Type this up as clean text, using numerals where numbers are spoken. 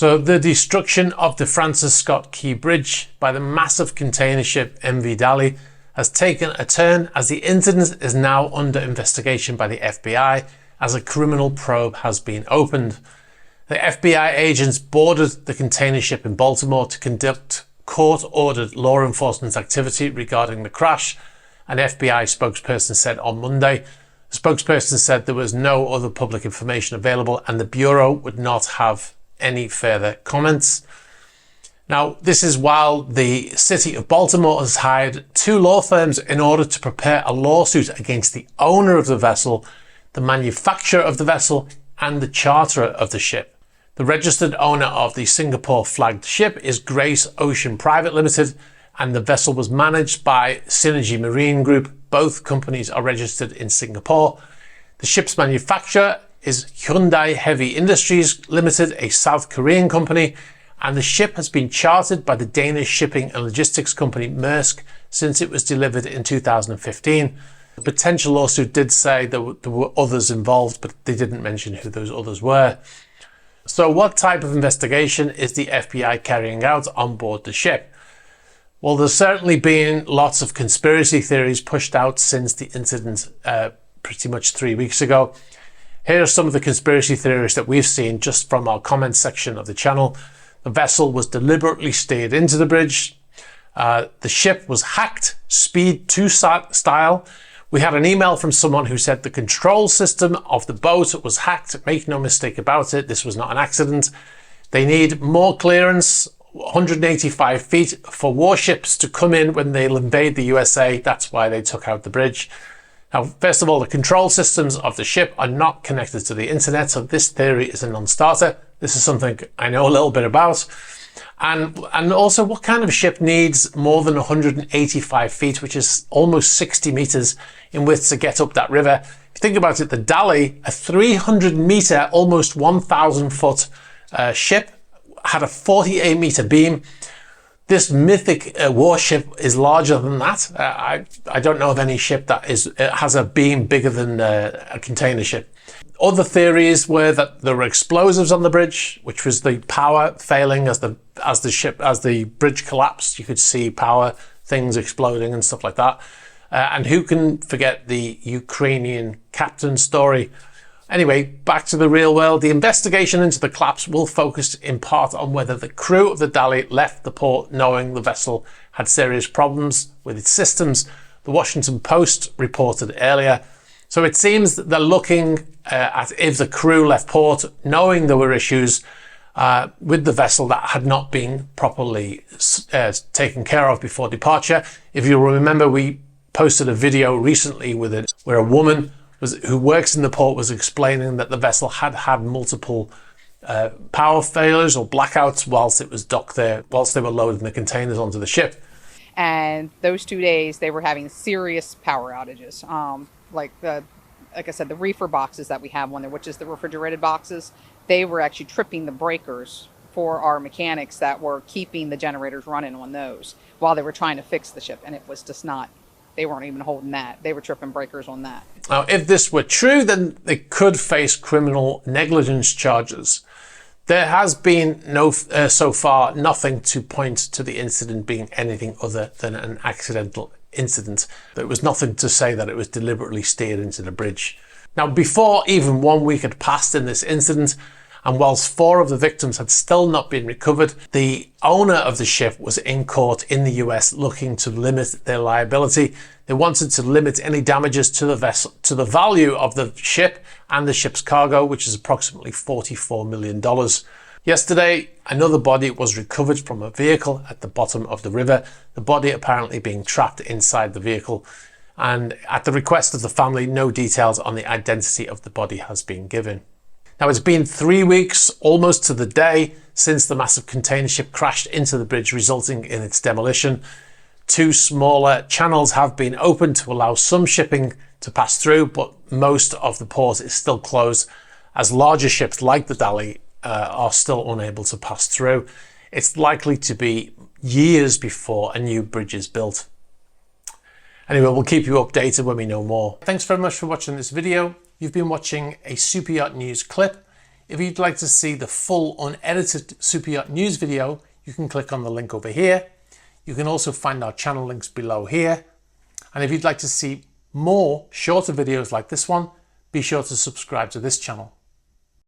So the destruction of the Francis Scott Key Bridge by the massive container ship MV Dali has taken a turn, as the incident is now under investigation by the FBI as a criminal probe has been opened. The FBI agents boarded the container ship in Baltimore to conduct court-ordered law enforcement activity regarding the crash, an FBI spokesperson said on Monday. The spokesperson said there was no other public information available and the Bureau would not have any further comments. Now, this is while the city of Baltimore has hired 2 law firms in order to prepare a lawsuit against the owner of the vessel, the manufacturer of the vessel, and the charterer of the ship. The registered owner of the Singapore flagged ship is Grace Ocean Private Limited, and the vessel was managed by Synergy Marine Group. Both companies are registered in Singapore. The ship's manufacturer is Hyundai Heavy Industries Limited, a South Korean company, and the ship has been chartered by the Danish shipping and logistics company Maersk since it was delivered in 2015. The potential lawsuit did say there were others involved, but they didn't mention who those others were. So what type of investigation is the FBI carrying out on board the ship? Well, there's certainly been lots of conspiracy theories pushed out since the incident pretty much 3 weeks ago. Here are some of the conspiracy theories that we've seen just from our comment section of the channel. The vessel was deliberately steered into the bridge. The ship was hacked, Speed 2 style. We had an email from someone who said the control system of the boat was hacked. Make no mistake about it, this was not an accident. They need more clearance, 185 feet, for warships to come in when they'll invade the USA. That's why they took out the bridge. Now, first of all, the control systems of the ship are not connected to the internet, so this theory is a non-starter. This is something I know a little bit about. And also, what kind of ship needs more than 185 feet, which is almost 60 meters in width, to get up that river? If you think about it, the Dali, a 300 meter, almost 1,000 foot ship, had a 48 meter beam. This mythic warship is larger than that. I don't know of any ship that has a beam bigger than a container ship. Other theories were that there were explosives on the bridge, which was the power failing as the bridge collapsed. You could see power things exploding and stuff like that. And who can forget the Ukrainian captain story? Anyway, back to the real world. The investigation into the collapse will focus in part on whether the crew of the Dali left the port knowing the vessel had serious problems with its systems. The Washington Post reported earlier. So it seems that they're looking at if the crew left port knowing there were issues with the vessel that had not been properly taken care of before departure. If you remember, we posted a video recently with it where a woman who works in the port was explaining that the vessel had had multiple power failures or blackouts whilst it was docked there, whilst they were loading the containers onto the ship. And those 2 days they were having serious power outages. Like I said, the reefer boxes that we have on there, which is the refrigerated boxes, they were actually tripping the breakers for our mechanics that were keeping the generators running on those while they were trying to fix the ship. And it was just not, they weren't even holding that. They were tripping breakers on that. Now, if this were true, then they could face criminal negligence charges. There has been so far nothing to point to the incident being anything other than an accidental incident. There was nothing to say that it was deliberately steered into the bridge. Now, before even 1 week had passed in this incident, and whilst 4 of the victims had still not been recovered, the owner of the ship was in court in the US looking to limit their liability. They wanted to limit any damages to the vessel, to the value of the ship and the ship's cargo, which is approximately $44 million. Yesterday, another body was recovered from a vehicle at the bottom of the river, the body apparently being trapped inside the vehicle. And at the request of the family, no details on the identity of the body has been given. Now, it's been 3 weeks, almost to the day, since the massive container ship crashed into the bridge, resulting in its demolition. 2 smaller channels have been opened to allow some shipping to pass through, but most of the port is still closed as larger ships like the Dali are still unable to pass through. It's likely to be years before a new bridge is built. Anyway, we'll keep you updated when we know more. Thanks very much for watching this video. You've been watching a Super Yacht News clip. If you'd like to see the full unedited Super Yacht news video, you can click on the link over here. You can also find our channel links below here. And if you'd like to see more shorter videos like this one, be sure to subscribe to this channel.